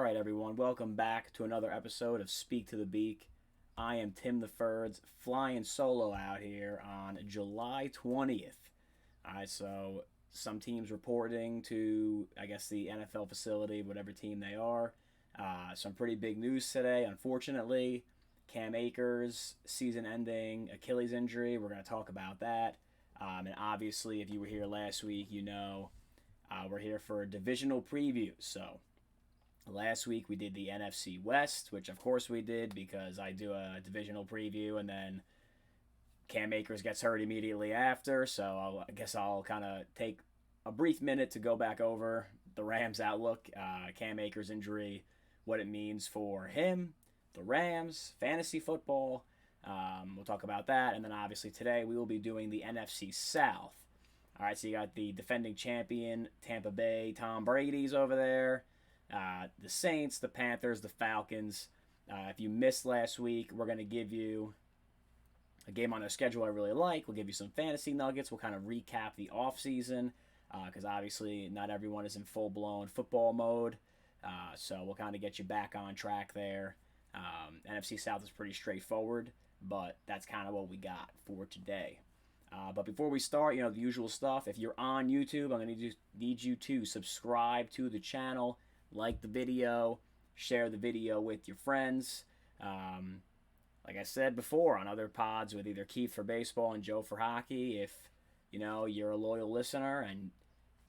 right, everyone, welcome back to another episode of Speak to the Beak. I am Tim the Ferds, flying solo out here on July 20th. Alright, so some teams reporting to, I guess, the NFL facility, whatever team they are. Some pretty big news today, unfortunately. Cam Akers, season ending Achilles injury. We're going to talk about that. And obviously, if you were here last week, you know we're here for a divisional preview. So, last week we did the NFC West, which of course we did because I do a divisional preview and then Cam Akers gets hurt immediately after. So, I guess I'll kind of take a brief minute to go back over the Rams' outlook, Cam Akers' injury, what it means for him, the Rams, fantasy football. We'll talk about that. And then obviously today we will be doing the NFC South. All right, so you got the defending champion, Tampa Bay, Tom Brady's over there. The Saints, the Panthers, the Falcons. If you missed last week, we're going to give you a game on their schedule I really like. We'll give you some fantasy nuggets. We'll kind of recap the offseason because obviously not everyone is in full-blown football mode. So we'll kind of get you back on track there. NFC South is pretty straightforward, but that's kind of what we got for today. But before we start, the usual stuff. If you're on YouTube, I'm going to need you to subscribe to the channel, like the video, share the video with your friends. Like I said before on other pods with either Keith for baseball and Joe for hockey, if you're a loyal listener and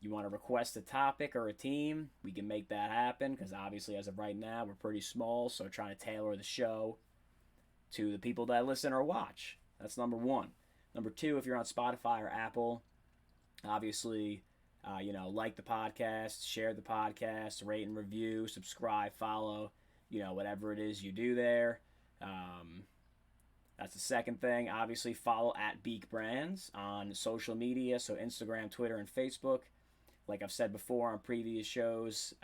you want to request a topic or a team, we can make that happen because obviously as of right now we're pretty small, so trying to tailor the show to the people that listen or watch. That's number one. Number two, if you're on Spotify or Apple, obviously, like the podcast, share the podcast, rate and review, subscribe, follow, whatever it is you do there. That's the second thing. Obviously, follow at Beak Brands on social media, so Instagram, Twitter, and Facebook. Like I've said before on previous shows,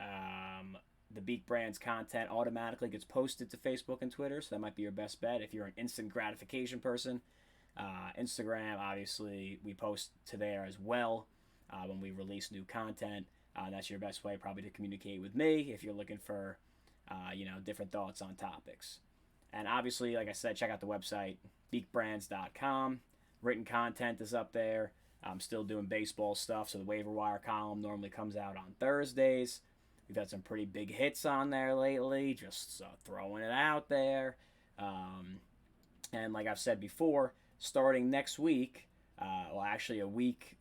the Beak Brands content automatically gets posted to Facebook and Twitter, so that might be your best bet if you're an instant gratification person. Instagram, obviously, we post to there as well when we release new content. That's your best way probably to communicate with me if you're looking for, different thoughts on topics. And obviously, like I said, check out the website, beakbrands.com. Written content is up there. I'm still doing baseball stuff, so the waiver wire column normally comes out on Thursdays. We've had some pretty big hits on there lately, just throwing it out there. And like I've said before, starting next week, actually a week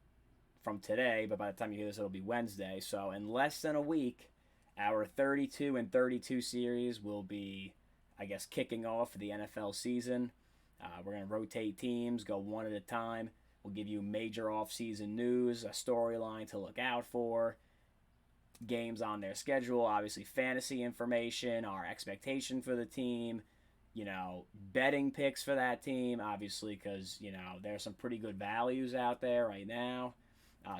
from today, but by the time you hear this, it'll be Wednesday. So in less than a week, our 32 and 32 series will be, I guess, kicking off for the NFL season. We're going to rotate teams, go one at a time. We'll give you major offseason news, a storyline to look out for, games on their schedule, obviously fantasy information, our expectation for the team, betting picks for that team, obviously, because, there's some pretty good values out there right now.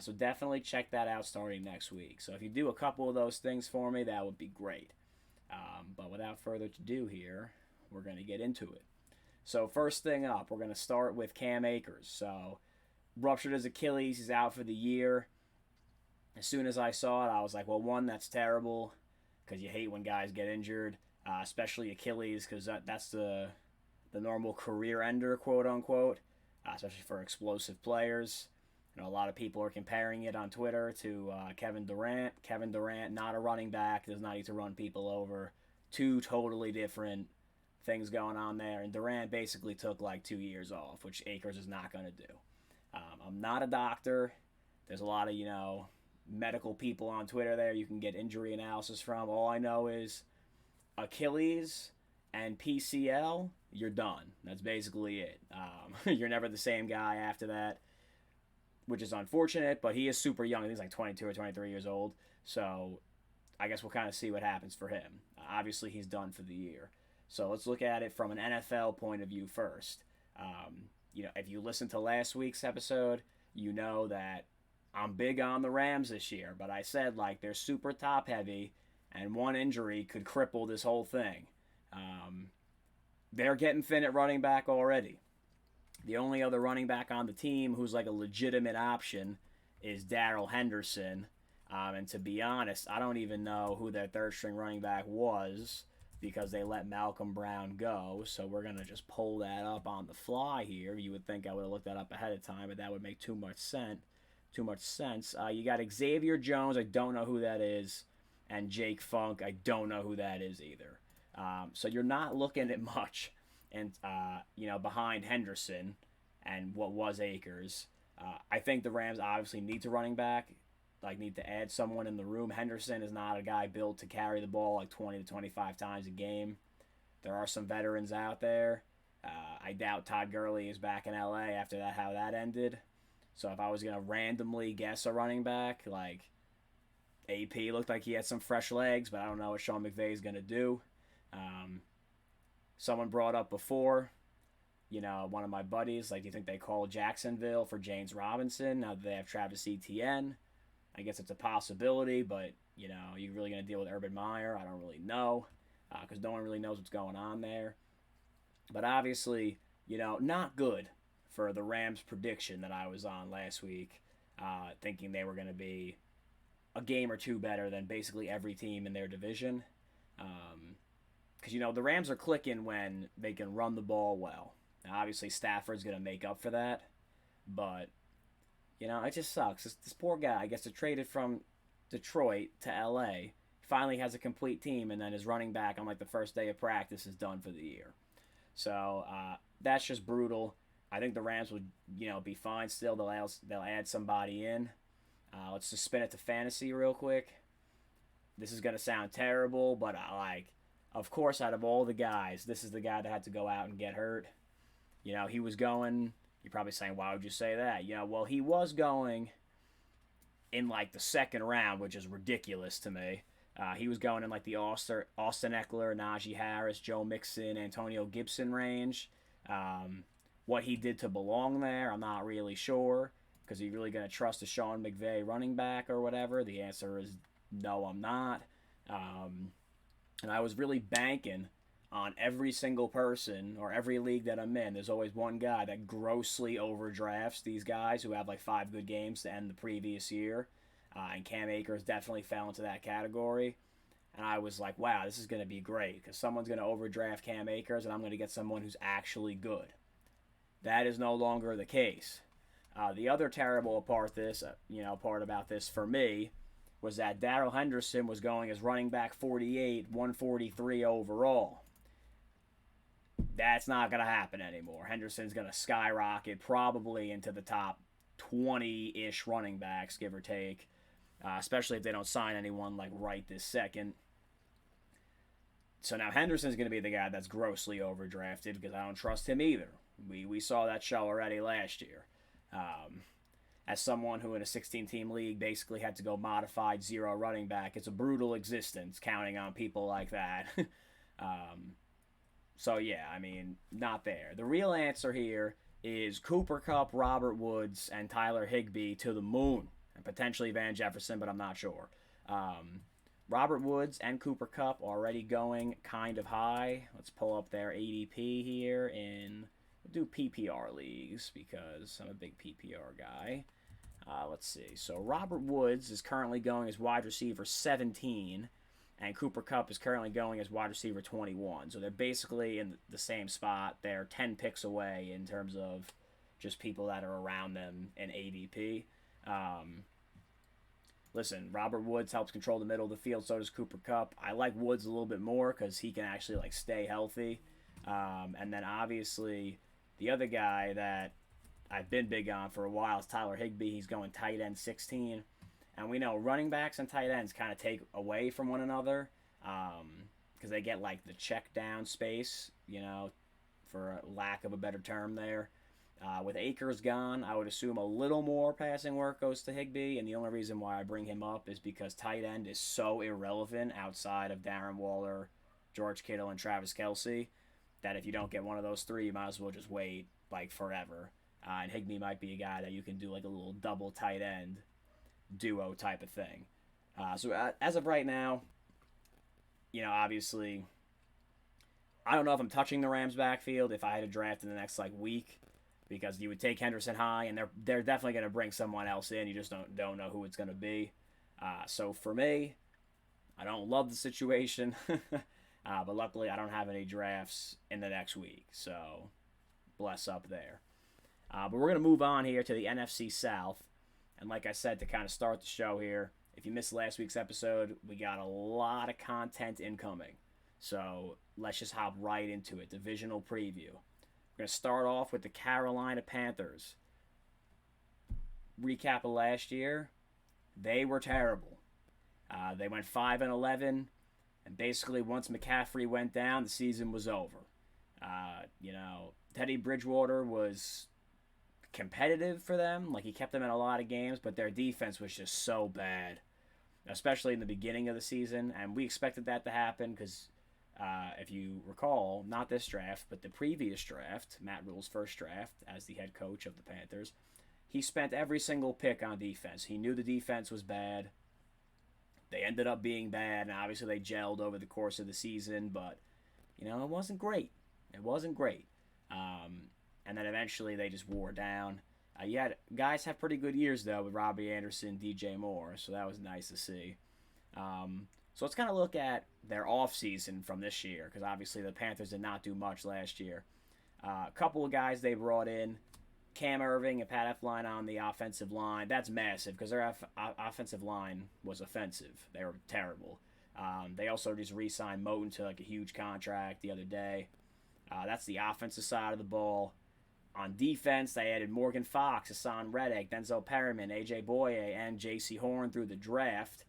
So definitely check that out starting next week. So if you do a couple of those things for me, that would be great. But without further ado here, we're going to get into it. So first thing up, we're going to start with Cam Akers. So ruptured his Achilles, he's out for the year. As soon as I saw it, I was like, well, one, that's terrible because you hate when guys get injured. Especially Achilles, because that's the normal career ender, quote unquote, especially for explosive players. A lot of people are comparing it on Twitter to Kevin Durant. Kevin Durant, not a running back, does not need to run people over. Two totally different things going on there. And Durant basically took like 2 years off, which Akers is not going to do. I'm not a doctor. There's a lot of, medical people on Twitter there you can get injury analysis from. All I know is Achilles and PCL, you're done. That's basically it. You're never the same guy after that, which is unfortunate, but he is super young. I think he's like 22 or 23 years old. So I guess we'll kind of see what happens for him. Obviously, he's done for the year. So let's look at it from an NFL point of view first. If you listened to last week's episode, you know that I'm big on the Rams this year, but I said they're super top heavy and one injury could cripple this whole thing. They're getting thin at running back already. The only other running back on the team who's like a legitimate option is Darrell Henderson. And to be honest, I don't even know who their third string running back was because they let Malcolm Brown go. So we're going to just pull that up on the fly here. You would think I would have looked that up ahead of time, but that would make too much sense. You got Xavier Jones. I don't know who that is. And Jake Funk. I don't know who that is either. So you're not looking at much, and behind Henderson and what was Akers. I think the Rams obviously need to running back, need to add someone in the room. Henderson is not a guy built to carry the ball 20 to 25 times a game. There are some veterans out there. I doubt Todd Gurley is back in LA after how that ended. So if I was going to randomly guess a running back, AP looked like he had some fresh legs, but I don't know what Sean McVay is going to do. Someone brought up before, one of my buddies, do you think they call Jacksonville for James Robinson now that they have Travis Etienne? I guess it's a possibility, but, you're really going to deal with Urban Meyer? I don't really know, because no one really knows what's going on there. But obviously, not good for the Rams' prediction that I was on last week, thinking they were going to be a game or two better than basically every team in their division. Because, the Rams are clicking when they can run the ball well. Now, obviously, Stafford's going to make up for that. But, it just sucks. This poor guy gets traded from Detroit to L.A., finally has a complete team, and then his running back on, the first day of practice is done for the year. So, that's just brutal. I think the Rams would, be fine still. They'll add somebody in. Let's just spin it to fantasy real quick. This is going to sound terrible, but of course, out of all the guys, this is the guy that had to go out and get hurt. He was going, you're probably saying, why would you say that? Well, he was going in the second round, which is ridiculous to me. He was going in the Austin Eckler, Najee Harris, Joe Mixon, Antonio Gibson range. What he did to belong there, I'm not really sure. Because are you really going to trust a Sean McVay running back or whatever? The answer is no, I'm not. And I was really banking on every single person or every league that I'm in. There's always one guy that grossly overdrafts these guys who have 5 good games to end the previous year. And Cam Akers definitely fell into that category. And I was like, wow, this is going to be great because someone's going to overdraft Cam Akers and I'm going to get someone who's actually good. That is no longer the case. The other terrible part about this for me was that Darrell Henderson was going as running back 48, 143 overall. That's not going to happen anymore. Henderson's going to skyrocket probably into the top 20-ish running backs, give or take, especially if they don't sign anyone right this second. So now Henderson's going to be the guy that's grossly overdrafted because I don't trust him either. We saw that show already last year. As someone who in a 16-team league basically had to go modified 0 running back, it's a brutal existence counting on people like that. So yeah, not there. The real answer here is Cooper Kupp, Robert Woods, and Tyler Higbee to the moon. And potentially Van Jefferson, but I'm not sure. Robert Woods and Cooper Kupp already going kind of high. Let's pull up their ADP here we'll do PPR leagues because I'm a big PPR guy. Let's see. So Robert Woods is currently going as wide receiver 17, and Cooper Kupp is currently going as wide receiver 21. So they're basically in the same spot. They're 10 picks away in terms of just people that are around them in ADP. Listen, Robert Woods helps control the middle of the field, so does Cooper Kupp. I like Woods a little bit more because he can actually stay healthy. And then obviously the other guy that I've been big on for a while is Tyler Higbee. He's going tight end 16. And we know running backs and tight ends kind of take away from one another because they get the check down space, for lack of a better term there. With Akers gone, I would assume a little more passing work goes to Higbee, and the only reason why I bring him up is because tight end is so irrelevant outside of Darren Waller, George Kittle, and Travis Kelce that if you don't get one of those 3, you might as well just wait forever. And Higbee might be a guy that you can do a little double tight end duo type of thing. So as of right now, obviously, I don't know if I'm touching the Rams backfield if I had to draft in the next week, because you would take Henderson high, and they're definitely going to bring someone else in. You just don't know who it's going to be. So for me, I don't love the situation, but luckily I don't have any drafts in the next week. So bless up there. But we're going to move on here to the NFC South. And like I said, to kind of start the show here, if you missed last week's episode, we got a lot of content incoming. So let's just hop right into it. Divisional preview. We're going to start off with the Carolina Panthers. Recap of last year, they were terrible. They went 5-11, and basically once McCaffrey went down, the season was over. Teddy Bridgewater was competitive for them. Like, he kept them in a lot of games, but their defense was just so bad, especially in the beginning of the season. And we expected that to happen because, if you recall, not this draft, but the previous draft, Matt Rule's first draft as the head coach of the Panthers, he spent every single pick on defense. He knew the defense was bad. They ended up being bad, and obviously they gelled over the course of the season, but, it wasn't great. It wasn't great. And then eventually they just wore down. You had guys have pretty good years, though, with Robbie Anderson, DJ Moore, so that was nice to see. So let's kind of look at their offseason from this year, because obviously the Panthers did not do much last year. A couple of guys they brought in, Cam Irving and Pat Elflein on the offensive line. That's massive, because their offensive line was offensive. They were terrible. They also just re-signed Moton to like a huge contract the other day. That's the offensive side of the ball. On defense, they added Morgan Fox, Hassan Reddick, Denzel Perryman, AJ Boye, and J.C. Horn through the draft.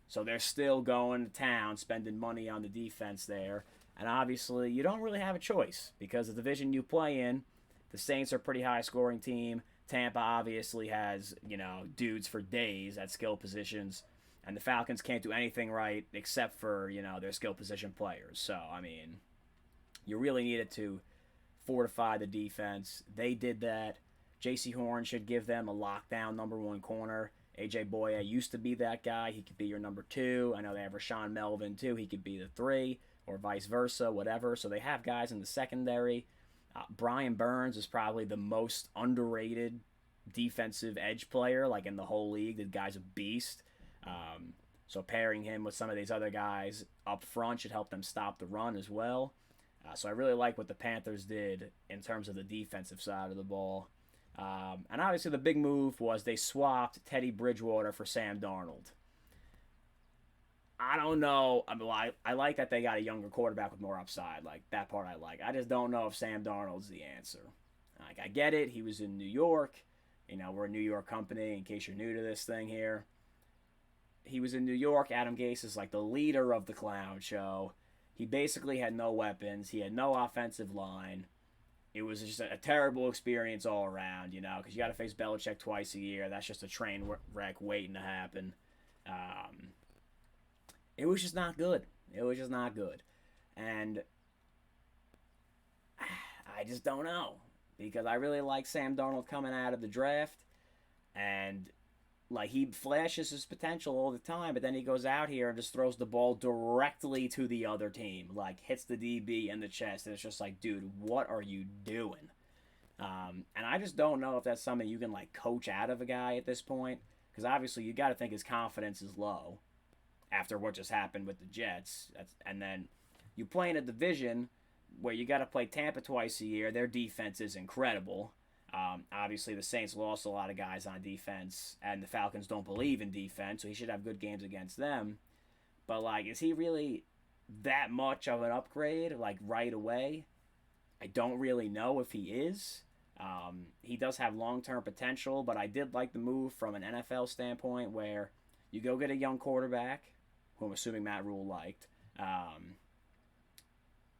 So they're still going to town, spending money on the defense there. And obviously, you don't really have a choice because the division you play in, the Saints are a pretty high-scoring team. Tampa obviously has, dudes for days at skill positions. And the Falcons can't do anything right except for, their skill position players. So, you really needed to fortify the defense. They did that. J.C. Horn should give them a lockdown number one corner. A.J. Boye used to be that guy. He could be your number two. I know they have Rashawn Melvin, too. He could be the three or vice versa, whatever. So they have guys in the secondary. Brian Burns is probably the most underrated defensive edge player, like in the whole league. The guy's a beast. So pairing him with some of these other guys up front should help them stop the run as well. So I really like what the Panthers did in terms of the defensive side of the ball. And obviously the big move was they swapped Teddy Bridgewater for Sam Darnold. I don't know. I like that they got a younger quarterback with more upside. Like, that part I like. I just don't know if Sam Darnold's the answer. Like, I get it. He was in New York. We're a New York company, in case you're new to this thing here. He was in New York. Adam Gase is like the leader of the clown show. He basically had no weapons. He had no offensive line. It was just a terrible experience all around, because you got to face Belichick twice a year. That's just a train wreck waiting to happen. It was just not good. It was just not good. And I just don't know, because I really like Sam Darnold coming out of the draft, and like, he flashes his potential all the time, but then he goes out here and just throws the ball directly to the other team, like hits the DB in the chest, and it's just like, dude, what are you doing? And I just don't know if that's something you can like coach out of a guy at this point, because obviously you got to think his confidence is low after what just happened with the Jets. And then you play in a division where you got to play Tampa twice a year. Their defense is incredible. Obviously, the Saints lost a lot of guys on defense, and the Falcons don't believe in defense, so he should have good games against them. But, like, is he really that much of an upgrade, like, right away? I don't really know if he is. He does have long-term potential, but I did like the move from an NFL standpoint where you go get a young quarterback, who I'm assuming Matt Rule liked.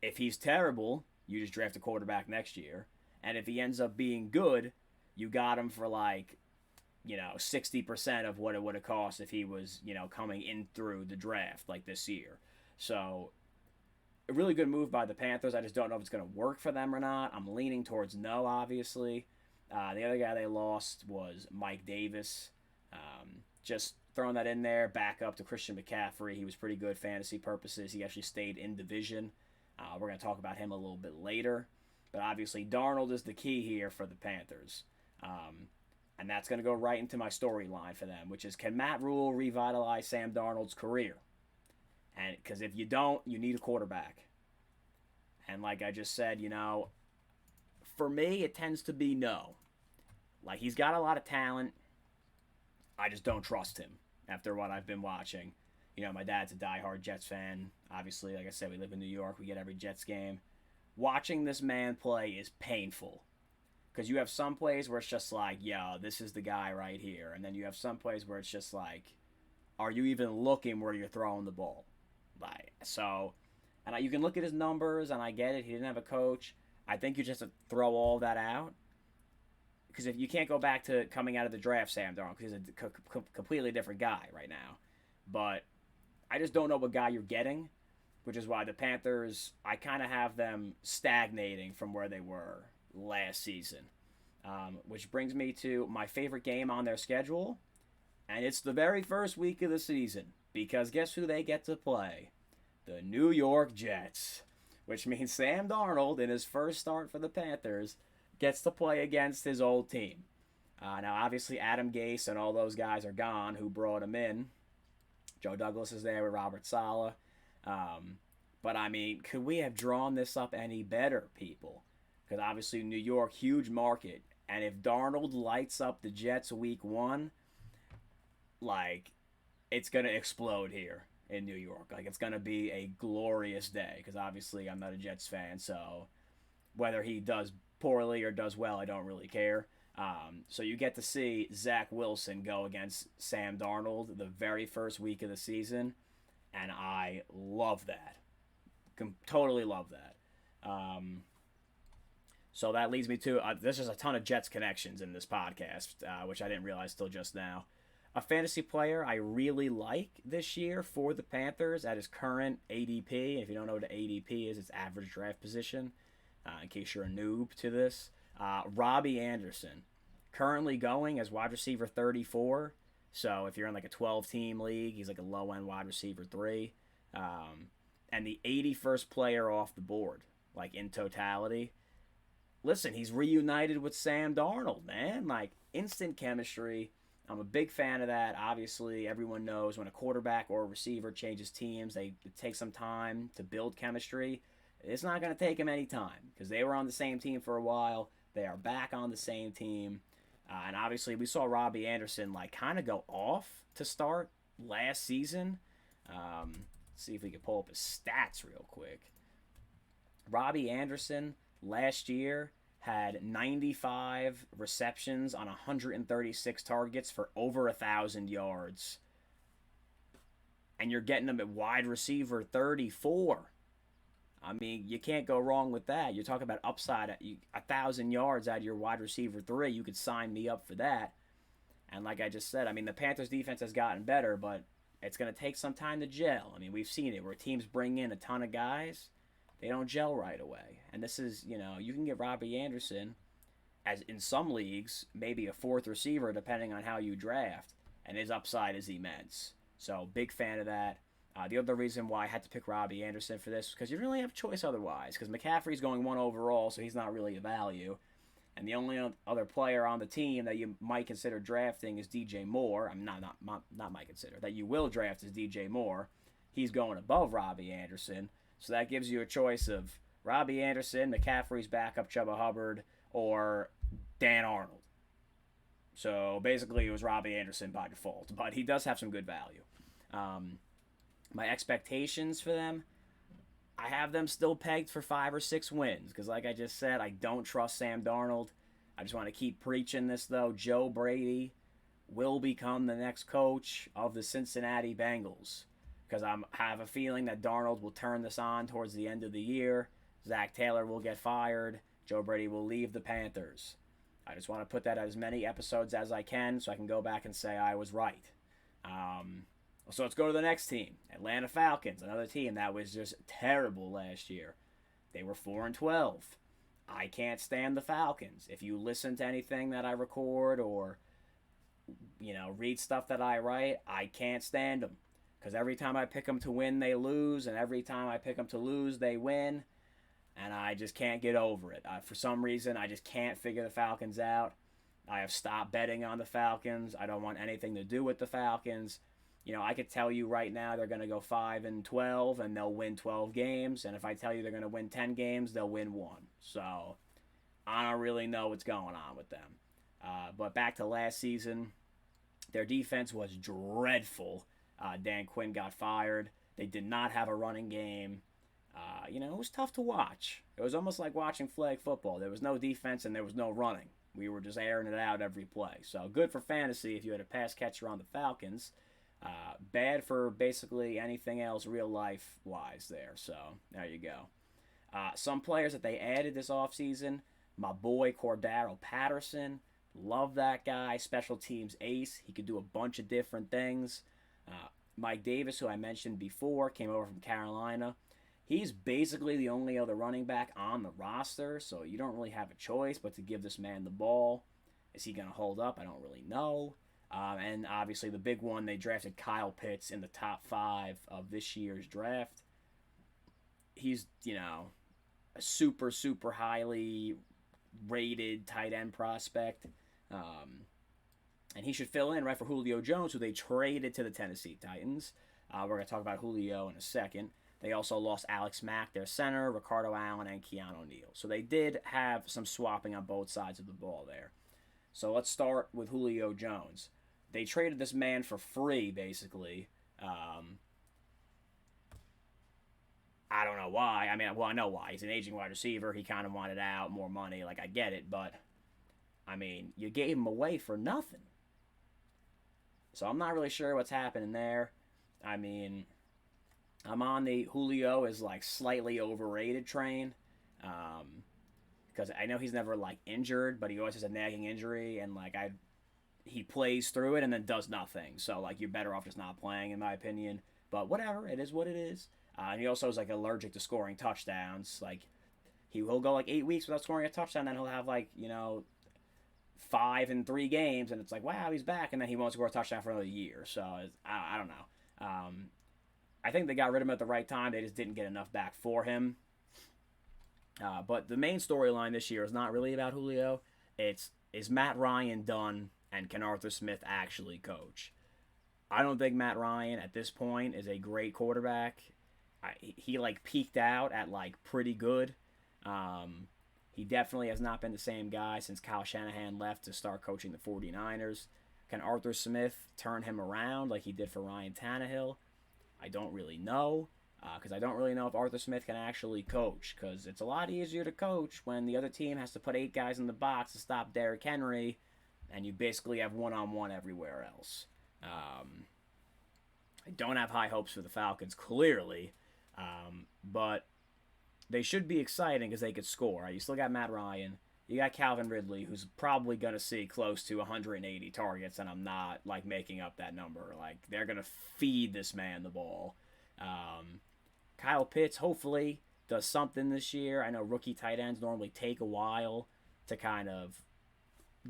If he's terrible, you just draft a quarterback next year. And if he ends up being good, you got him for 60% of what it would have cost if he was, coming in through the draft like this year. So, a really good move by the Panthers. I just don't know if it's going to work for them or not. I'm leaning towards no, obviously. The other guy they lost was Mike Davis. Just throwing that in there, back up to Christian McCaffrey. He was pretty good fantasy purposes. He actually stayed in division. We're going to talk about him a little bit later. But obviously, Darnold is the key here for the Panthers. And that's going to go right into my storyline for them, which is, can Matt Rule revitalize Sam Darnold's career? And because if you don't, you need a quarterback. And like I just said, for me, it tends to be no. Like, he's got a lot of talent. I just don't trust him after what I've been watching. My dad's a diehard Jets fan. Obviously, like I said, we live in New York. We get every Jets game. Watching this man play is painful. Because you have some plays where it's just like, yo, this is the guy right here. And then you have some plays where it's just like, are you even looking where you're throwing the ball? And you can look at his numbers, and I get it. He didn't have a coach. I think you just have to throw all that out. Because if you can't go back to coming out of the draft, Sam Darnold, because he's a completely different guy right now. But I just don't know what guy you're getting, which is why the Panthers, I kind of have them stagnating from where they were last season. Which brings me to my favorite game on their schedule, and it's the very first week of the season, because guess who they get to play? The New York Jets, which means Sam Darnold, in his first start for the Panthers, gets to play against his old team. Now, obviously, Adam Gase and all those guys are gone who brought him in. Joe Douglas is there with Robert Saleh. But, I mean, could we have drawn this up any better, people? Because, obviously, New York, huge market. And if Darnold lights up the Jets week 1, it's going to explode here in New York. It's going to be a glorious day. Because, obviously, I'm not a Jets fan. So, whether he does poorly or does well, I don't really care. So you get to see Zach Wilson go against Sam Darnold the very first week of the season, and I love that. Totally love that. So that leads me to, there's just a ton of Jets connections in this podcast, which I didn't realize till just now. A fantasy player I really like this year for the Panthers at his current ADP. If you don't know what an ADP is, it's average draft position. In case you're a noob to this. Robbie Anderson, currently going as wide receiver 34. So if you're in a 12-team league, he's a low-end wide receiver 3. And the 81st player off the board, in totality. Listen, he's reunited with Sam Darnold, man. Instant chemistry. I'm a big fan of that. Obviously, everyone knows when a quarterback or a receiver changes teams, it takes some time to build chemistry. It's not going to take him any time because they were on the same team for a while. They are back on the same team. And obviously, we saw Robbie Anderson kind of go off to start last season. Let's see if we can pull up his stats real quick. Robbie Anderson last year had 95 receptions on 136 targets for over 1,000 yards. And you're getting him at wide receiver 34. I mean, you can't go wrong with that. You're talking about upside at 1,000 yards out of your wide receiver 3. You could sign me up for that. And like I just said, I mean, the Panthers' defense has gotten better, but it's going to take some time to gel. I mean, we've seen it where teams bring in a ton of guys. They don't gel right away. And this is, you can get Robbie Anderson, as in some leagues, maybe a 4th receiver, depending on how you draft. And his upside is immense. So, big fan of that. The other reason why I had to pick Robbie Anderson for this is because you didn't really have a choice otherwise. Because McCaffrey's going 1 overall, so he's not really a value. And the only other player on the team that you might consider drafting is DJ Moore. I'm not might consider. That you will draft is DJ Moore. He's going above Robbie Anderson. So that gives you a choice of Robbie Anderson, McCaffrey's backup Chuba Hubbard, or Dan Arnold. So basically it was Robbie Anderson by default. But he does have some good value. My expectations for them, I have them still pegged for 5 or 6 wins. Because like I just said, I don't trust Sam Darnold. I just want to keep preaching this, though. Joe Brady will become the next coach of the Cincinnati Bengals. Because I have a feeling that Darnold will turn this on towards the end of the year. Zach Taylor will get fired. Joe Brady will leave the Panthers. I just want to put that at as many episodes as I can so I can go back and say I was right. So let's go to the next team. Atlanta Falcons, another team that was just terrible last year. They were 4-12. I can't stand the Falcons. If you listen to anything that I record or, read stuff that I write, I can't stand them. Because every time I pick them to win, they lose. And every time I pick them to lose, they win. And I just can't get over it. For some reason, I just can't figure the Falcons out. I have stopped betting on the Falcons. I don't want anything to do with the Falcons. I could tell you right now they're going to go 5-12 and they'll win 12 games. And if I tell you they're going to win 10 games, they'll win one. So I don't really know what's going on with them. But back to last season, their defense was dreadful. Dan Quinn got fired. They did not have a running game. It was tough to watch. It was almost like watching flag football. There was no defense and there was no running. We were just airing it out every play. So good for fantasy if you had a pass catcher on the Falcons. Bad for basically anything else real life wise there. So there you go. Some players that they added this offseason, my boy Darrell Patterson. Love that guy. Special teams ace. He could do a bunch of different things. Mike Davis, who I mentioned before, came over from Carolina. He's basically the only other running back on the roster, so you don't really have a choice but to give this man the ball. Is he going to hold up? I don't really know. And obviously the big one, they drafted Kyle Pitts in the top 5 of this year's draft. He's, a super, super highly rated tight end prospect. And he should fill in right for Julio Jones, who they traded to the Tennessee Titans. We're going to talk about Julio in a second. They also lost Alex Mack, their center, Ricardo Allen, and Keanu Neal. So they did have some swapping on both sides of the ball there. So let's start with Julio Jones. They traded this man for free, basically. I don't know why. I know why. He's an aging wide receiver. He kind of wanted out, more money. I get it. But, you gave him away for nothing. So I'm not really sure what's happening there. I'm on the Julio is slightly overrated train. Because I know he's never injured, but he always has a nagging injury, and he plays through it and then does nothing. So you're better off just not playing, in my opinion. But whatever, it is what it is. And he also is allergic to scoring touchdowns. He'll go 8 weeks without scoring a touchdown, then he'll have 5 in 3 games, and it's wow, he's back, and then he won't score a touchdown for another year. So I don't know. I think they got rid of him at the right time. They just didn't get enough back for him. But the main storyline this year is not really about Julio. Is Matt Ryan done, and can Arthur Smith actually coach? I don't think Matt Ryan at this point is a great quarterback. He peaked out at pretty good. He definitely has not been the same guy since Kyle Shanahan left to start coaching the 49ers. Can Arthur Smith turn him around like he did for Ryan Tannehill? I don't really know, because I don't really know if Arthur Smith can actually coach, because it's a lot easier to coach when the other team has to put 8 guys in the box to stop Derrick Henry, and you basically have one-on-one everywhere else. I don't have high hopes for the Falcons, clearly, but they should be exciting because they could score. You still got Matt Ryan. You got Calvin Ridley, who's probably going to see close to 180 targets, and I'm not, making up that number. They're going to feed this man the ball. Kyle Pitts, hopefully, does something this year. I know rookie tight ends normally take a while to kind of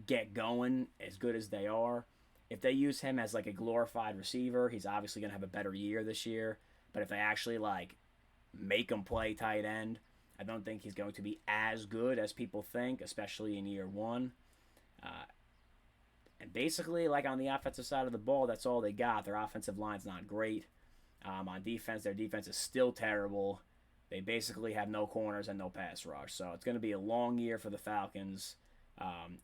get going as good as they are. If they use him as, a glorified receiver, he's obviously going to have a better year this year. But if they actually, make him play tight end, I don't think he's going to be as good as people think, especially in year 1. And basically, on the offensive side of the ball, that's all they got. Their offensive line's not great. On defense, their defense is still terrible. They basically have no corners and no pass rush. So it's going to be a long year for the Falcons,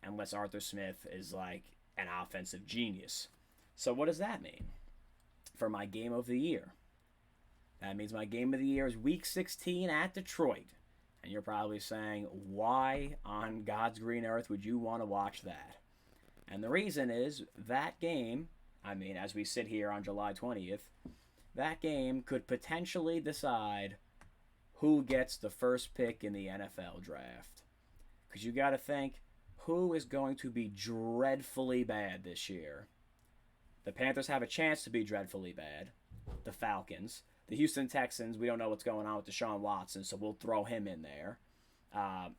unless Arthur Smith is an offensive genius. So what does that mean for my game of the year? That means my game of the year is Week 16 at Detroit. And you're probably saying, why on God's green earth would you want to watch that? And the reason is that game, as we sit here on July 20th, that game could potentially decide who gets the first pick in the NFL draft. Because you got to think, who is going to be dreadfully bad this year? The Panthers have a chance to be dreadfully bad. The Falcons. The Houston Texans, we don't know what's going on with Deshaun Watson, so we'll throw him in there.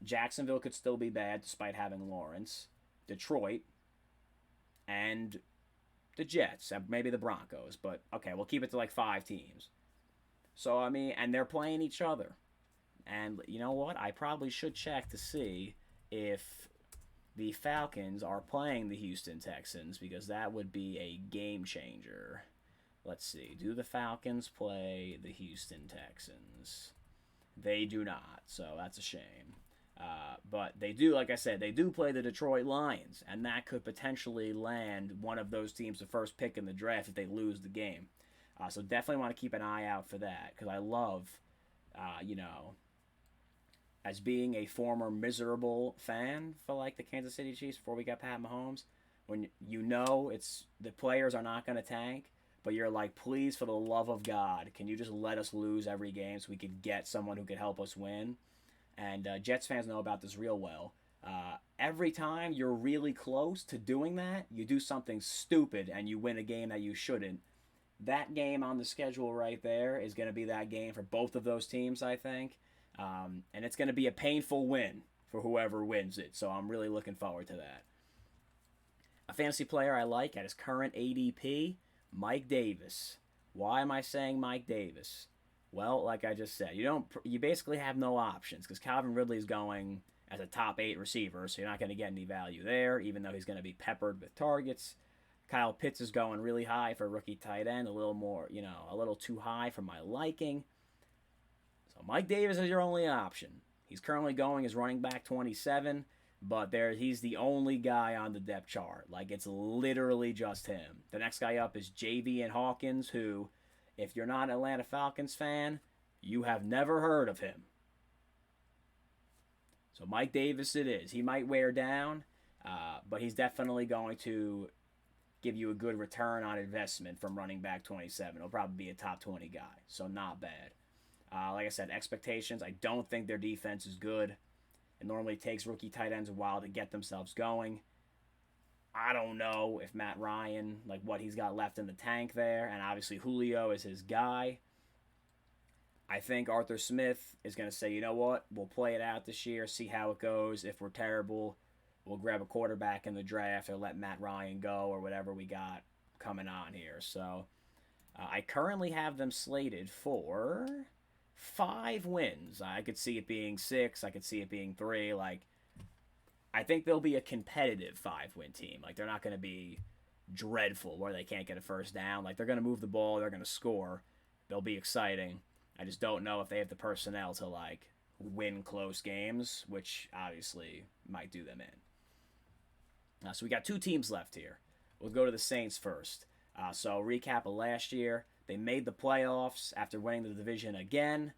Jacksonville could still be bad despite having Lawrence. Detroit. And the Jets. Maybe the Broncos. But, okay, we'll keep it to 5 teams. So, and they're playing each other. And you know what? I probably should check to see if the Falcons are playing the Houston Texans, because that would be a game changer. Let's see. Do the Falcons play the Houston Texans? They do not, so that's a shame. But they do, like I said, they do play the Detroit Lions, and that could potentially land one of those teams the first pick in the draft if they lose the game. So definitely want to keep an eye out for that, because I love, as being a former miserable fan for like the Kansas City Chiefs before we got Pat Mahomes, when it's the players are not going to tank, but you're like, please, for the love of God, can you just let us lose every game so we could get someone who could help us win? And Jets fans know about this real well. Every time you're really close to doing that, you do something stupid and you win a game that you shouldn't. That game on the schedule right there is going to be that game for both of those teams, I think. And it's going to be a painful win for whoever wins it. So I'm really looking forward to that. A fantasy player I like at his current ADP, Mike Davis. Why am I saying Mike Davis? Well, like I just said, you basically have no options, because Calvin Ridley is going as a top 8 receiver, so you're not going to get any value there, even though he's going to be peppered with targets. Kyle Pitts is going really high for a rookie tight end, a little too high for my liking. So Mike Davis is your only option. He's currently going as running back 27, but he's the only guy on the depth chart. Like, it's literally just him. The next guy up is J.V. Hawkins, who, if you're not an Atlanta Falcons fan, you have never heard of him. So Mike Davis it is. He might wear down, but he's definitely going to give you a good return on investment from running back 27. He'll probably be a top 20 guy, so not bad. Like I said, expectations, I don't think their defense is good. It normally takes rookie tight ends a while to get themselves going. I don't know if Matt Ryan, like what he's got left in the tank there, and obviously Julio is his guy. I think Arthur Smith is going to say, you know what, we'll play it out this year, see how it goes. If we're terrible, we'll grab a quarterback in the draft or let Matt Ryan go or whatever we got coming on here. So I currently have them slated for 5 wins. I could see it being 6. I could see it being 3. I think they'll be a competitive 5-win team. They're not going to be dreadful where they can't get a first down. They're going to move the ball. They're going to score. They'll be exciting. I just don't know if they have the personnel to, win close games, which obviously might do them in. So we got 2 teams left here. We'll go to the Saints first. So recap of last year. They made the playoffs after winning the division again.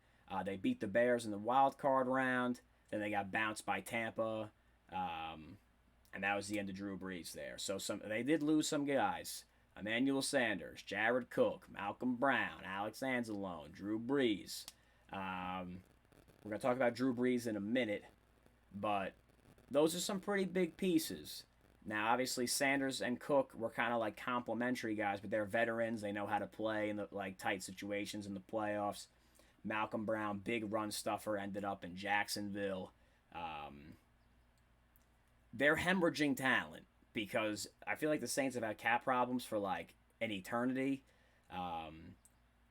They beat the Bears in the wild card round. Then they got bounced by Tampa. And that was the end of Drew Brees there. So they did lose some guys. Emmanuel Sanders, Jared Cook, Malcolm Brown, Alex Anzalone, Drew Brees. We're going to talk about Drew Brees in a minute. But those are some pretty big pieces. Now, obviously, Sanders and Cook were kind of complementary guys, but they're veterans. They know how to play in the tight situations in the playoffs. Malcolm Brown, big run stuffer, ended up in Jacksonville. They're hemorrhaging talent because I feel like the Saints have had cap problems for an eternity.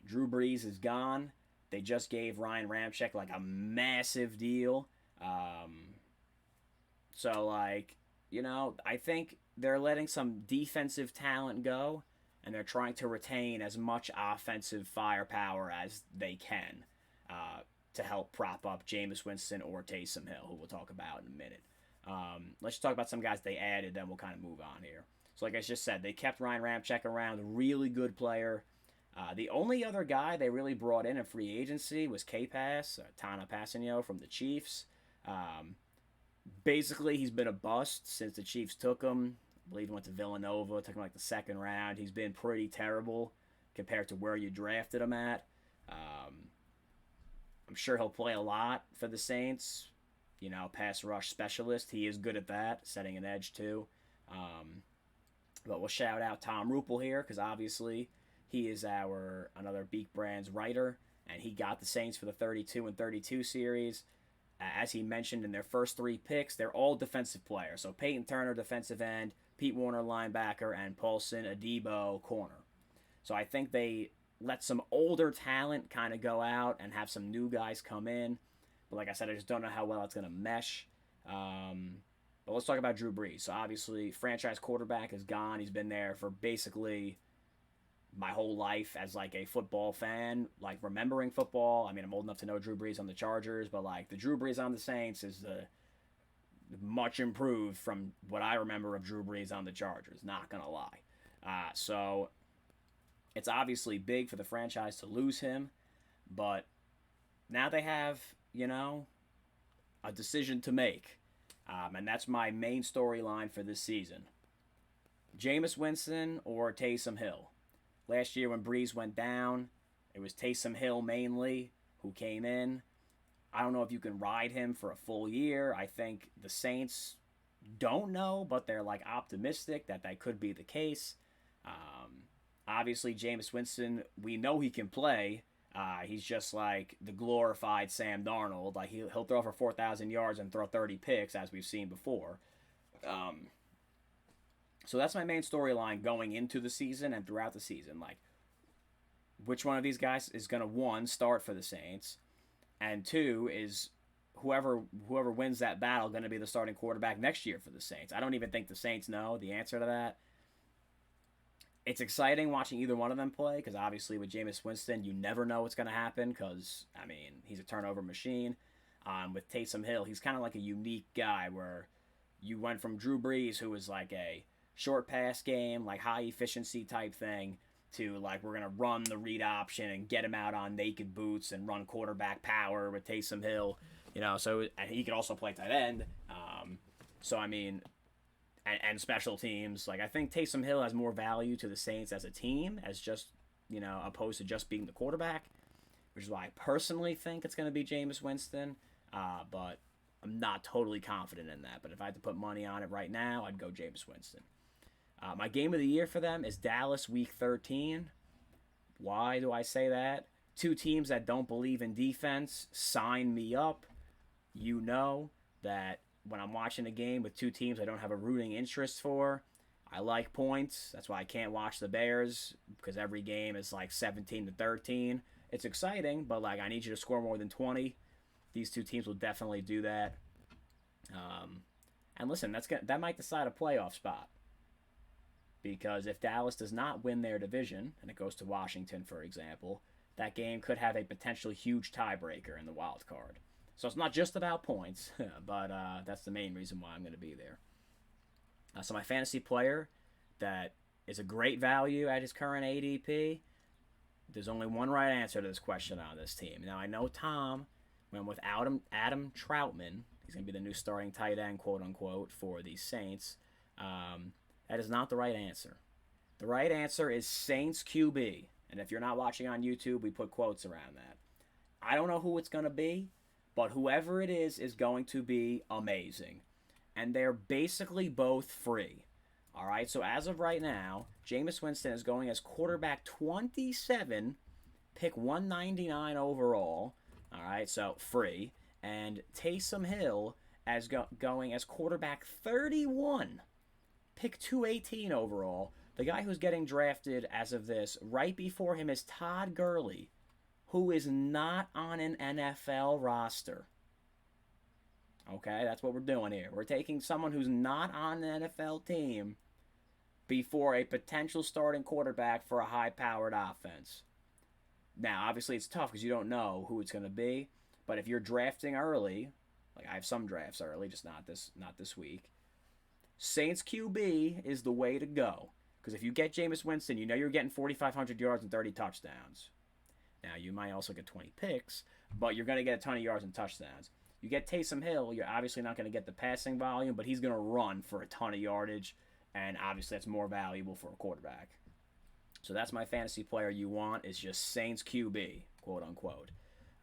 Drew Brees is gone. They just gave Ryan Ramczyk a massive deal. I think they're letting some defensive talent go, and they're trying to retain as much offensive firepower as they can to help prop up Jameis Winston or Taysom Hill, who we'll talk about in a minute. Let's just talk about some guys they added, then we'll kind of move on here. So like I just said, they kept Ryan Ramczyk around, a really good player. The only other guy they really brought in free agency was K-Pass, Tana Passanio from the Chiefs. Basically, he's been a bust since the Chiefs took him. I believe he went to Villanova, took him the second round. He's been pretty terrible compared to where you drafted him at. I'm sure he'll play a lot for the Saints. Pass rush specialist. He is good at that, setting an edge too. But we'll shout out Tom Rupel here because obviously he is another Beak Brands writer, and he got the Saints for the 32 and 32 series. As he mentioned in their first 3 picks, they're all defensive players. So Peyton Turner, defensive end, Pete Warner, linebacker, and Paulson Adebo, corner. So I think they let some older talent kind of go out and have some new guys come in. But like I said, I just don't know how well it's going to mesh. But let's talk about Drew Brees. So obviously, franchise quarterback is gone. He's been there for basically my whole life as like a football fan, like remembering football. I mean, I'm old enough to know Drew Brees on the Chargers, but like the Drew Brees on the Saints is the much improved from what I remember of Drew Brees on the Chargers. Not gonna lie. So it's obviously big for the franchise to lose him, but now they have, a decision to make. And that's my main storyline for this season. Jameis Winston or Taysom Hill. Last year when Brees went down, it was Taysom Hill mainly who came in. I don't know if you can ride him for a full year. I think the Saints don't know, but they're like optimistic that could be the case. Obviously, Jameis Winston, we know he can play. He's just like the glorified Sam Darnold. Like he'll throw for 4,000 yards and throw 30 picks, as we've seen before. So that's my main storyline going into the season and throughout the season. Like, which one of these guys is going to, one, start for the Saints, and two, is whoever wins that battle going to be the starting quarterback next year for the Saints? I don't even think the Saints know the answer to that. It's exciting watching either one of them play because obviously with Jameis Winston, you never know what's going to happen because, I mean, he's a turnover machine. With Taysom Hill, he's kind of like a unique guy where you went from Drew Brees, who was like a short pass game, like high efficiency type thing, to like we're going to run the read option and get him out on naked boots and run quarterback power with Taysom Hill. So and he could also play tight end. So, I mean, and special teams. Like, I think Taysom Hill has more value to the Saints as a team, as just, opposed to just being the quarterback, which is why I personally think it's going to be Jameis Winston. But I'm not totally confident in that. But if I had to put money on it right now, I'd go Jameis Winston. My game of the year for them is Dallas Week 13. Why do I say that? Two teams that don't believe in defense, sign me up. You know that when I'm watching a game with two teams I don't have a rooting interest for, I like points. That's why I can't watch the Bears, because every game is like 17-13. It's exciting, but like I need you to score more than 20. These two teams will definitely do that. And listen, that might decide a playoff spot. Because if Dallas does not win their division, and it goes to Washington, for example, that game could have a potential huge tiebreaker in the wild card. So it's not just about points, but that's the main reason why I'm going to be there. So my fantasy player that is a great value at his current ADP, there's only one right answer to this question on this team. Now, I know Tom went with Adam Troutman. He's going to be the new starting tight end, quote-unquote, for the Saints. That is not the right answer. The right answer is Saints QB. And if you're not watching on YouTube, we put quotes around that. I don't know who it's going to be, but whoever it is going to be amazing. And they're basically both free. All right, so as of right now, Jameis Winston is going as quarterback 27, pick 199 overall. All right, so free. And Taysom Hill as going as quarterback 31, pick 218 overall. The guy who's getting drafted as of this right before him is Todd Gurley, who is not on an NFL roster. Okay, that's what we're doing here. We're taking someone who's not on an NFL team before a potential starting quarterback for a high-powered offense. Now, obviously, it's tough because you don't know who it's going to be. But if you're drafting early, like I have some drafts early, just not this week, Saints QB is the way to go. Because if you get Jameis Winston, you know you're getting 4,500 yards and 30 touchdowns. Now, you might also get 20 picks, but you're going to get a ton of yards and touchdowns. You get Taysom Hill, you're obviously not going to get the passing volume, but he's going to run for a ton of yardage, and obviously that's more valuable for a quarterback. So that's my fantasy player you want, is just Saints QB, quote-unquote.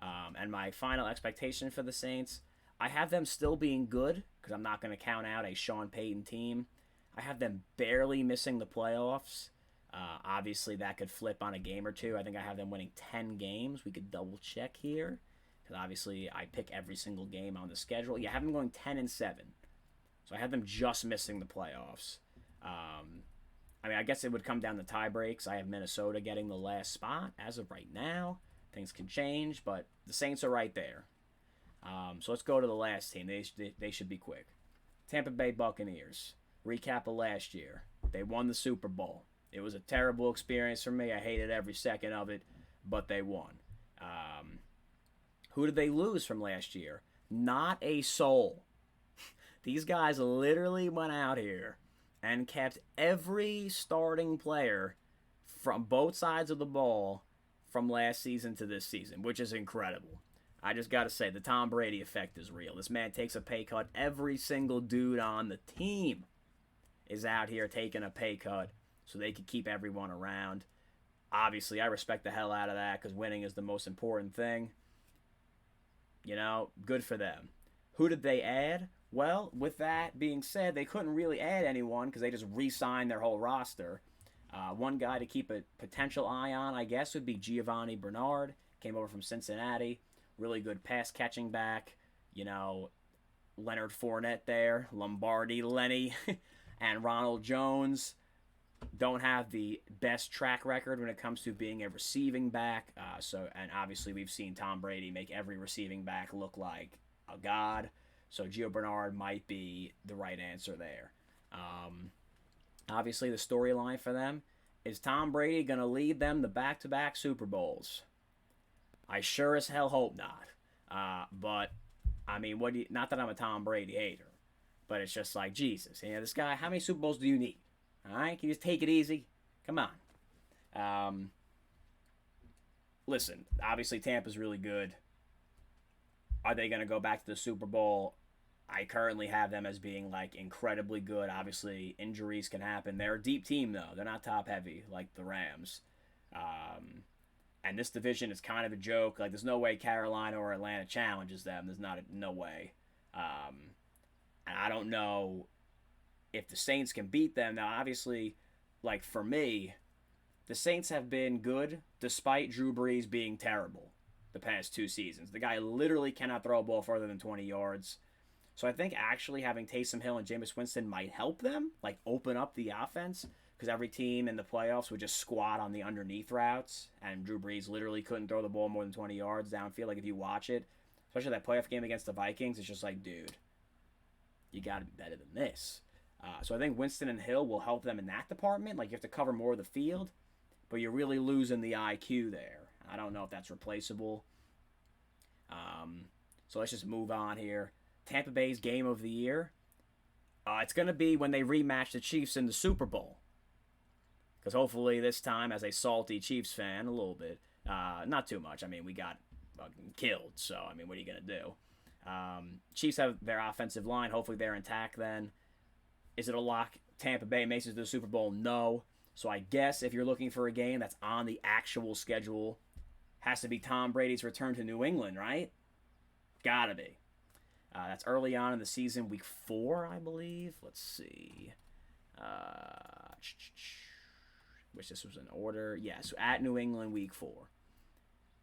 And my final expectation for the Saints, I have them still being good, because I'm not going to count out a Sean Payton team. I have them barely missing the playoffs. Obviously, that could flip on a game or two. I think I have them winning 10 games. We could double-check here, because obviously I pick every single game on the schedule. Yeah, I have them going 10-7. So I have them just missing the playoffs. I mean, I guess it would come down to tie breaks. I have Minnesota getting the last spot as of right now. Things can change, but the Saints are right there. So let's go to the last team. They should be quick. Tampa Bay Buccaneers. Recap of last year. They won the Super Bowl. It was a terrible experience for me. I hated every second of it, but they won. Who did they lose from last year? Not a soul. These guys literally went out here and kept every starting player from both sides of the ball from last season to this season, which is incredible. I just got to say, the Tom Brady effect is real. This man takes a pay cut. Every single dude on the team is out here taking a pay cut so they can keep everyone around. Obviously, I respect the hell out of that because winning is the most important thing. You know, good for them. Who did they add? Well, with that being said, they couldn't really add anyone because they just re-signed their whole roster. One guy to keep a potential eye on, I guess, would be Giovanni Bernard. Came over from Cincinnati. Really good pass-catching back. You know, Leonard Fournette there. Lombardi Lenny. And Ronald Jones don't have the best track record when it comes to being a receiving back. And obviously we've seen Tom Brady make every receiving back look like a god. So Gio Bernard might be the right answer there. Obviously the storyline for them is Tom Brady going to lead them to back-to-back Super Bowls. I sure as hell hope not. But I mean, not that I'm a Tom Brady hater, but it's just like, Jesus, you know, this guy, how many Super Bowls do you need? All right, can you just take it easy? Come on. Listen, obviously Tampa's really good. Are they going to go back to the Super Bowl? I currently have them as being, like, incredibly good. Obviously, injuries can happen. They're a deep team, though. They're not top-heavy like the Rams. And this division is kind of a joke. Like, there's no way Carolina or Atlanta challenges them. There's no way. And I don't know if the Saints can beat them. Now, obviously, like, for me, the Saints have been good despite Drew Brees being terrible the past 2 seasons. The guy literally cannot throw a ball further than 20 yards. So I think actually having Taysom Hill and Jameis Winston might help them, like open up the offense, because every team in the playoffs would just squat on the underneath routes, and Drew Brees literally couldn't throw the ball more than 20 yards downfield. Like, if you watch it, especially that playoff game against the Vikings, it's just like, dude, you got to be better than this. So I think Winston and Hill will help them in that department. Like, you have to cover more of the field, but you're really losing the IQ there. I don't know if that's replaceable. So let's just move on here. Tampa Bay's game of the year. It's going to be when they rematch the Chiefs in the Super Bowl. Because hopefully this time, as a salty Chiefs fan, a little bit. Not too much. I mean, we got fucking killed. So, I mean, what are you going to do? Chiefs have their offensive line. Hopefully they're intact then. Is it a lock? Tampa Bay makes it to the Super Bowl? No. So I guess if you're looking for a game that's on the actual schedule, has to be Tom Brady's return to New England, right? Gotta be. That's early on in the season, week 4, I believe. Let's see. Wish this was in order. Yeah, so at New England, week 4.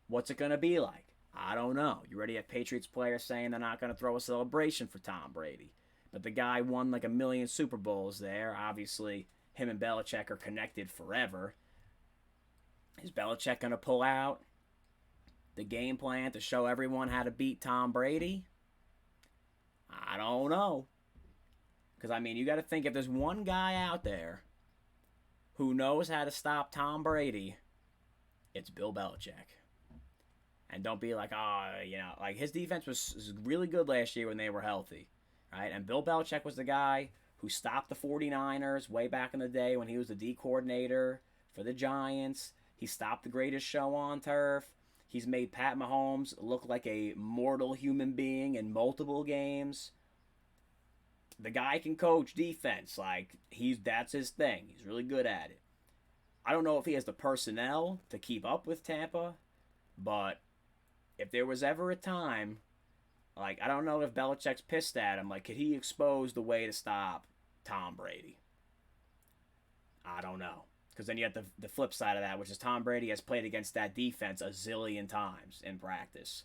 What's it going to be like? I don't know. You already have Patriots players saying they're not going to throw a celebration for Tom Brady. But the guy won like 1 million Super Bowls there. Obviously, him and Belichick are connected forever. Is Belichick going to pull out the game plan to show everyone how to beat Tom Brady? I don't know. Because, I mean, you got to think, if there's one guy out there who knows how to stop Tom Brady, it's Bill Belichick. And don't be like, you know, like, his defense was really good last year when they were healthy, right? And Bill Belichick was the guy who stopped the 49ers way back in the day when he was the D coordinator for the Giants. He stopped the greatest show on turf. He's made Pat Mahomes look like a mortal human being in multiple games. The guy can coach defense. Like, that's his thing. He's really good at it. I don't know if he has the personnel to keep up with Tampa, but if there was ever a time, like, I don't know if Belichick's pissed at him. Like, could he expose the way to stop Tom Brady? I don't know. Because then you have the flip side of that, which is Tom Brady has played against that defense a zillion times in practice.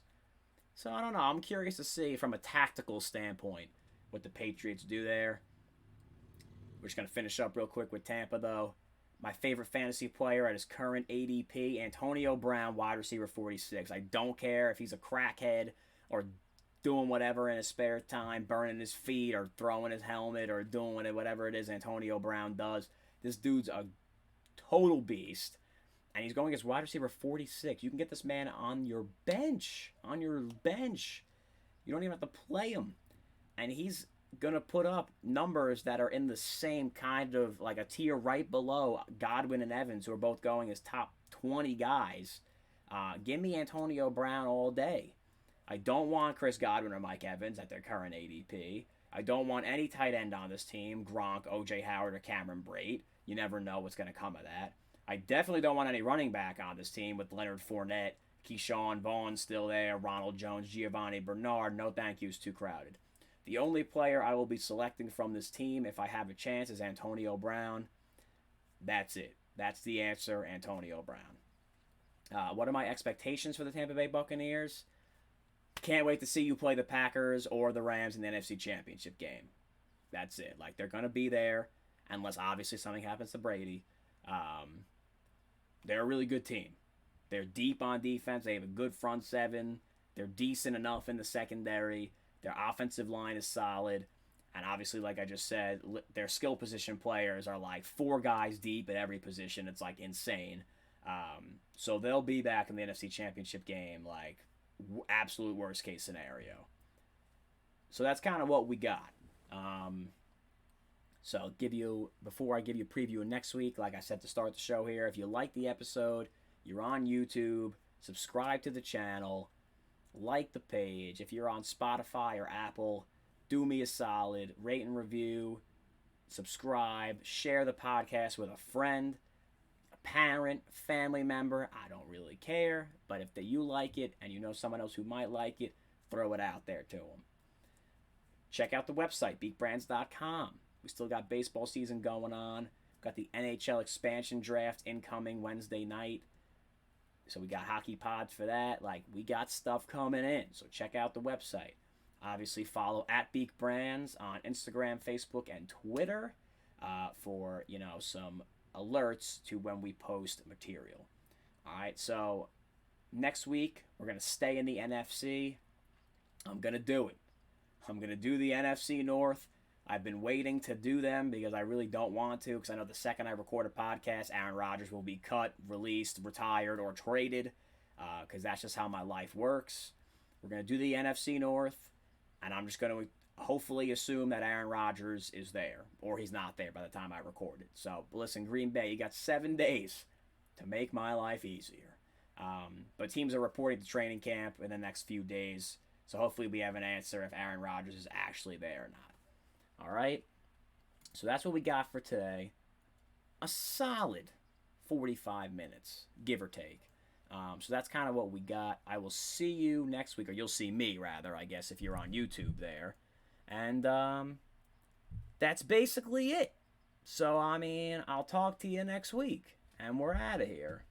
So I don't know. I'm curious to see from a tactical standpoint what the Patriots do there. We're just going to finish up real quick with Tampa, though. My favorite fantasy player at his current ADP, Antonio Brown, wide receiver 46. I don't care if he's a crackhead or doing whatever in his spare time, burning his feet or throwing his helmet or doing whatever it is Antonio Brown does. This dude's a total beast. And he's going against wide receiver 46. You can get this man on your bench. On your bench. You don't even have to play him. And he's going to put up numbers that are in the same kind of, like a tier right below Godwin and Evans, who are both going as top 20 guys. Give me Antonio Brown all day. I don't want Chris Godwin or Mike Evans at their current ADP. I don't want any tight end on this team, Gronk, O.J. Howard, or Cameron Brate. You never know what's going to come of that. I definitely don't want any running back on this team with Leonard Fournette, Keyshawn Vaughn still there, Ronald Jones, Giovanni Bernard. No thank you, it's too crowded. The only player I will be selecting from this team if I have a chance is Antonio Brown. That's it. That's the answer, Antonio Brown. What are my expectations for the Tampa Bay Buccaneers? Can't wait to see you play the Packers or the Rams in the NFC Championship game. That's it. Like, they're going to be there, unless obviously something happens to Brady. They're a really good team. They're deep on defense. They have a good front seven. They're decent enough in the secondary. Their offensive line is solid. And obviously, like I just said, their skill position players are like 4 guys deep at every position. It's like insane. So they'll be back in the NFC Championship game, like absolute worst case scenario. So that's kind of what we got. So before I give you a preview of next week, like I said to start the show here, if you like the episode, you're on YouTube, subscribe to the channel, like the page. If you're on Spotify or Apple, do me a solid, rate and review, subscribe, share the podcast with a friend, a parent, family member. I don't really care, but if you like it and you know someone else who might like it, throw it out there to them. Check out the website, beakbrands.com. We still got baseball season going on. Got the NHL expansion draft incoming Wednesday night. So we got hockey pods for that. Like, we got stuff coming in. So check out the website. Obviously, follow at Beak Brands on Instagram, Facebook, and Twitter for, some alerts to when we post material. All right, so next week, we're going to stay in the NFC. I'm going to do it. I'm going to do the NFC North. I've been waiting to do them because I really don't want to, because I know the second I record a podcast, Aaron Rodgers will be cut, released, retired, or traded, because that's just how my life works. We're going to do the NFC North, and I'm just going to hopefully assume that Aaron Rodgers is there, or he's not there by the time I record it. So, listen, Green Bay, you got 7 days to make my life easier. But teams are reporting to training camp in the next few days, so hopefully we have an answer if Aaron Rodgers is actually there or not. All right, so that's what we got for today. A solid 45 minutes, give or take. So that's kind of what we got. I will see you next week, or you'll see me, rather, I guess, if you're on YouTube there. And that's basically it. So, I'll talk to you next week, and we're out of here.